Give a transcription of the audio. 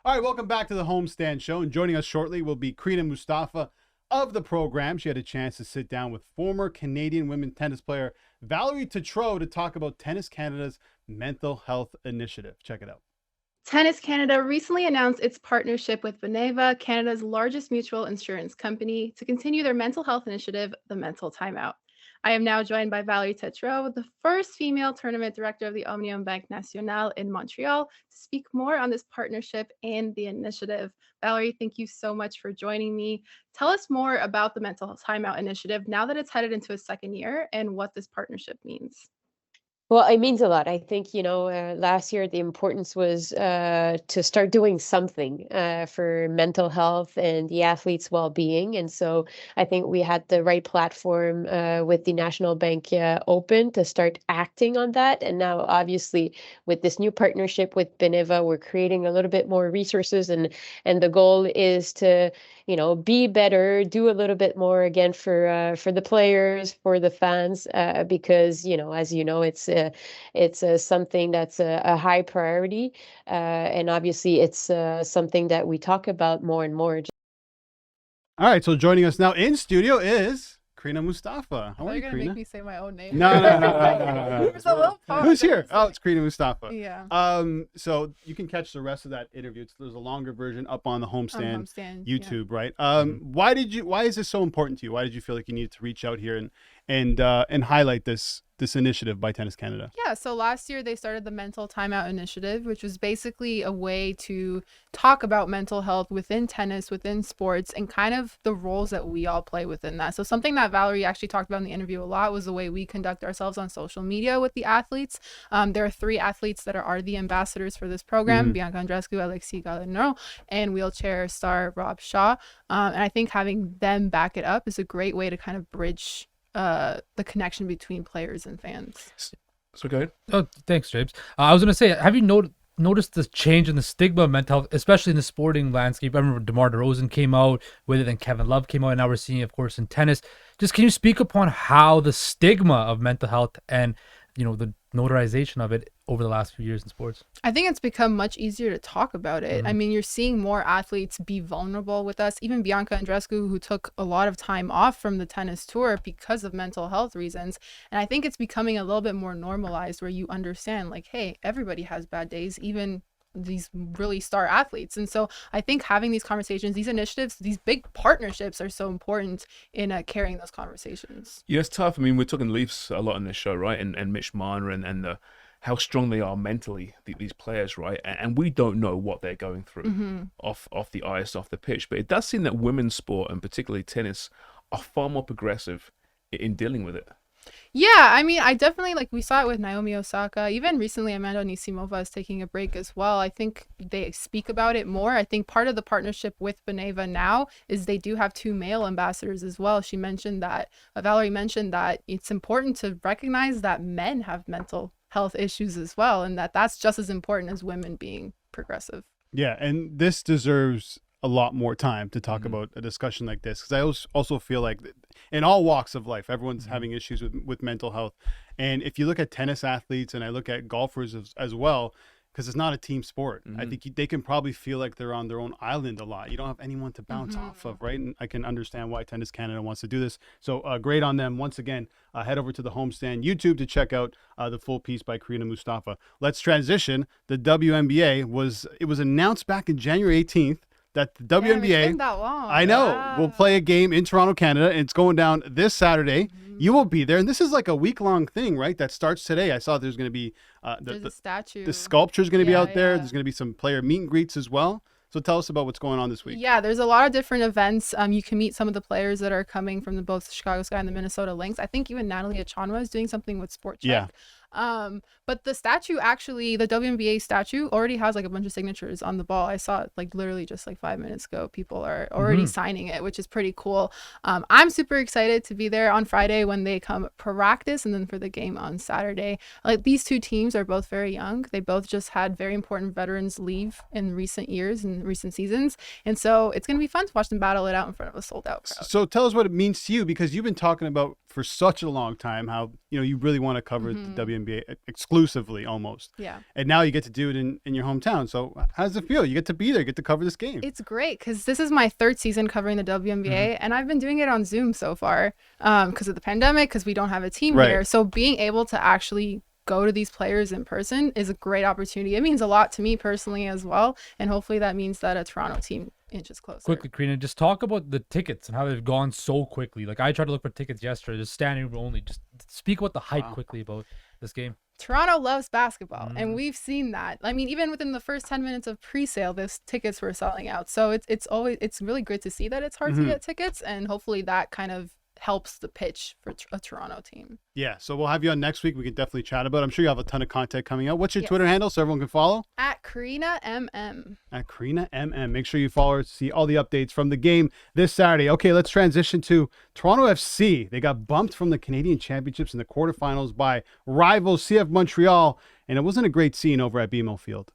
All right, welcome back to the Homestand Show. And joining us shortly will be Crina Mustafa of the program. She had a chance to sit down with former Canadian women's tennis player Valeria Tetreault to talk about Tennis Canada's mental health initiative. Check it out. Tennis Canada recently announced its partnership with WNBA, Canada's largest mutual insurance company, to continue their mental health initiative, the Mental Timeout. I am now joined by Valeria Tetreault, the first female tournament director of the Omnium Banque Nationale in Montreal, to speak more on this partnership and the initiative. Valerie, thank you so much for joining me. Tell us more about the Mental Timeout initiative now that it's headed into its second year and what this partnership means. Well, it means a lot. I think, last year the importance was to start doing something for mental health and the athletes' well-being. And so I think we had the right platform with the National Bank Open to start acting on that. And now, obviously, with this new partnership with Beneva, we're creating a little bit more resources. And the goal is to, be better, do a little bit more again for the players, for the fans, because, as you know, it's something that's a high priority, and obviously it's something that we talk about more and more. All right, so joining us now in studio is Crina Mustafa. How are you, Crina? You're going to make me say my own name. No. There's a little pause. Who's here? Oh, it's Crina Mustafa. Yeah. So you can catch the rest of that interview. There's a longer version up on the Homestand YouTube, yeah. Right? Why is this so important to you? Why did you feel like you needed to reach out here and highlight this initiative by Tennis Canada? Yeah, so last year they started the Mental Timeout Initiative, which was basically a way to talk about mental health within tennis, within sports, and kind of the roles that we all play within that. So something that Valerie actually talked about in the interview a lot was the way we conduct ourselves on social media with the athletes. There are 3 athletes that are the ambassadors for this program, Bianca Andreescu, Alexis Gallinero, and wheelchair star Rob Shaw. And I think having them back it up is a great way to kind of bridge the connection between players and fans. So go ahead. Oh, thanks, James. I was going to say, have you noticed the change in the stigma of mental health, especially in the sporting landscape? I remember DeMar DeRozan came out with it, and Kevin Love came out, and now we're seeing it, of course, in tennis. Just can you speak upon how the stigma of mental health and the notarization of it over the last few years in sports? I think it's become much easier to talk about it. I mean, you're seeing more athletes be vulnerable with us. Even Bianca Andreescu, who took a lot of time off from the tennis tour because of mental health reasons. And I think it's becoming a little bit more normalized where you understand, like, hey, everybody has bad days, even these really star athletes. And so I think having these conversations, these initiatives, these big partnerships are so important in carrying those conversations. Yeah, it's tough. I mean, we're talking Leafs a lot on this show, right? And Mitch Marner and how strong they are mentally, these players, right? And we don't know what they're going through off the ice, off the pitch. But it does seem that women's sport, and particularly tennis, are far more progressive in dealing with it. Yeah, I mean, I definitely, we saw it with Naomi Osaka. Even recently, Amanda Anisimova is taking a break as well. I think they speak about it more. I think part of the partnership with Beneva now is they do have 2 male ambassadors as well. She mentioned that, Valerie mentioned that it's important to recognize that men have mental health issues as well, and that's just as important as women being progressive. Yeah, and this deserves a lot more time to talk about a discussion like this, because I also feel like in all walks of life, everyone's having issues with mental health. And if you look at tennis athletes, and I look at golfers as well, because it's not a team sport, I think they can probably feel like they're on their own island a lot. You don't have anyone to bounce off of, right? And I can understand why Tennis Canada wants to do this. So great on them. Once again, head over to the Homestand YouTube to check out the full piece by Crina Mustafa. Let's transition. The WNBA was announced back in January 18th that the WNBA, it's been that long. I know, will play a game in Toronto, Canada, and it's going down this Saturday. You will be there, and this is like a week-long thing, right? That starts today. I saw there's going to be the statue. The sculpture is going to be out there. There's going to be some player meet and greets as well. So tell us about what's going on this week. Yeah, there's a lot of different events. You can meet some of the players that are coming from both the Chicago Sky and the Minnesota Lynx. I think even Natalie Achanwa is doing something with Sport Check. Yeah. But the statue, actually, the WNBA statue already has a bunch of signatures on the ball. I saw it literally just 5 minutes ago. People are already signing it, which is pretty cool. I'm super excited to be there on Friday when they come practice, and then for the game on Saturday. These 2 teams are both very young. They both just had very important veterans leave in recent years and recent seasons. And so it's going to be fun to watch them battle it out in front of a sold out crowd. So tell us what it means to you, because you've been talking about for such a long time how, you really want to cover the WNBA exclusively almost. Yeah. And now you get to do it in your hometown. So how does it feel? You get to be there, you get to cover this game. It's great because this is my third season covering the WNBA, and I've been doing it on Zoom so far because of the pandemic, because we don't have a team Right. here. So being able to actually go to these players in person is a great opportunity. It means a lot to me personally as well, and hopefully that means that a Toronto team inches closer. Quickly, Crina, just talk about the tickets and how they've gone so quickly. Like I tried to look for tickets yesterday, just standing room only. Just speak about the hype quickly about this game. Toronto loves basketball, and we've seen that. I mean, even within the first 10 minutes of pre-sale, those tickets were selling out. So it's really good to see that it's hard to get tickets, and hopefully that kind of helps the pitch for a Toronto team. Yeah, so we'll have you on next week. We can definitely chat about it. I'm sure you have a ton of content coming out. What's your Yes. Twitter handle so everyone can follow? At Crina MM. At Crina MM. Make sure you follow her to see all the updates from the game this Saturday. Okay, let's transition to Toronto FC. They got bumped from the Canadian Championships in the quarterfinals by rivals CF Montreal, and it wasn't a great scene over at BMO Field.